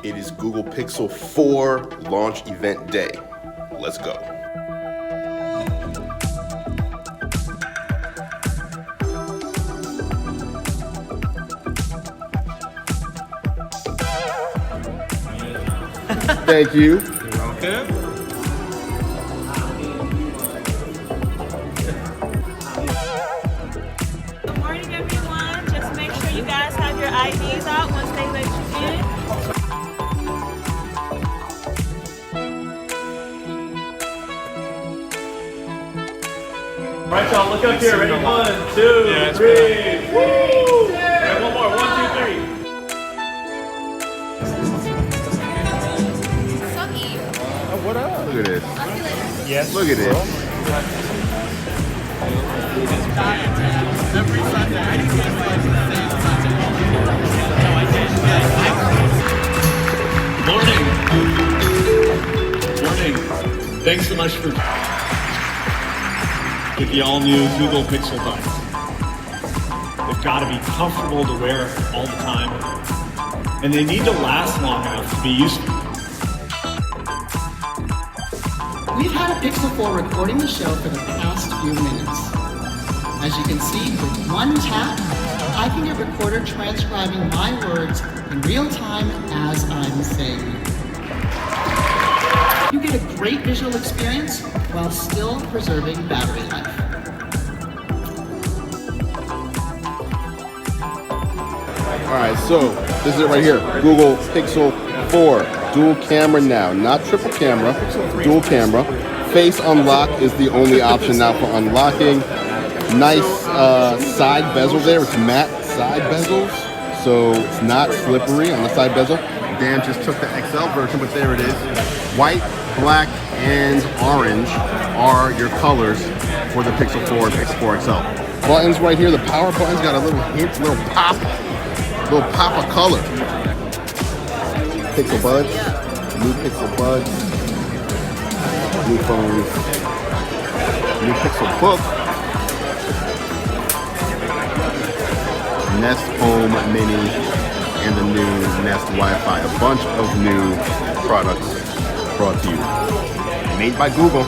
It is Google Pixel 4 launch event day. Let's go. Thank you. You're welcome. Good morning, everyone. Just make sure you guys have your IDs out once they let you in. All right, y'all, look up here. Ready? 1, 2, 3. Woo! Right, one more. 1, 2, 3. What up? Look at this. Yes. Look at this. Morning. Thanks so much for get the all-new Google Pixel buds. They've got to be comfortable to wear all the time, and they need to last long enough to be useful. We've had a Pixel 4 recording the show for the past few minutes. As you can see, with one tap, I can get Recorder transcribing my words in real time as I'm saying them. You get a great visual experience while still preserving battery life. Alright, so this is it right here. Google Pixel 4. Dual camera now, not triple camera, dual camera. Face unlock is the only option now for unlocking. Nice side bezel there. It's matte side bezels, so it's not slippery on the side bezel. Dan just took the XL version, but there it is. White, black, and orange are your colors for the Pixel 4 and Pixel 4 XL. Buttons right here. The power button's got a little hint, little pop of color. Pixel buds, new Pixel buds, new phones, new Pixel book, Nest Home Mini, and the new Nest Wi-Fi. A bunch of new products brought to you. Made by Google.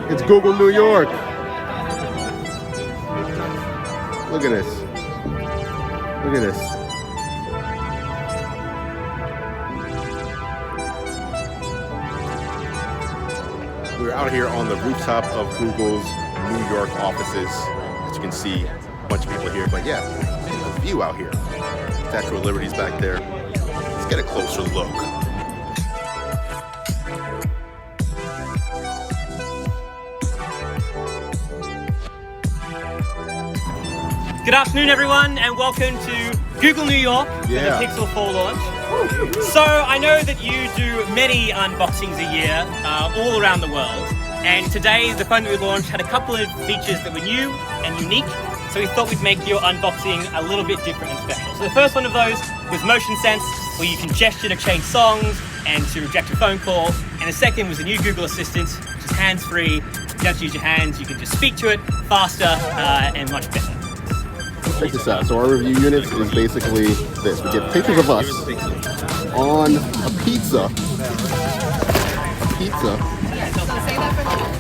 It's Google New York. Look at this. Look at this. We're out here on the rooftop of Google's New York offices. As you can see, a bunch of people here, but yeah, a view out here. Statue of Liberty's back there. Let's get a closer look. Good afternoon, everyone, and welcome to Google New York for the Pixel 4 launch. So I know that you do many unboxings a year all around the world, and today the phone that we launched had a couple of features that were new and unique, so we thought we'd make your unboxing a little bit different and special. So the first one of those was Motion Sense, where you can gesture to change songs and to reject a phone call, and the second was the new Google Assistant, which is hands-free. You don't have to use your hands, you can just speak to it faster and much better. Check this out. So our review units is basically this. We get pictures of us on a pizza.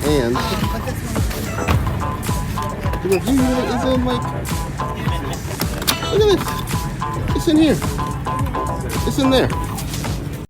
And the review unit is in like, look at this. It's in here. It's in there.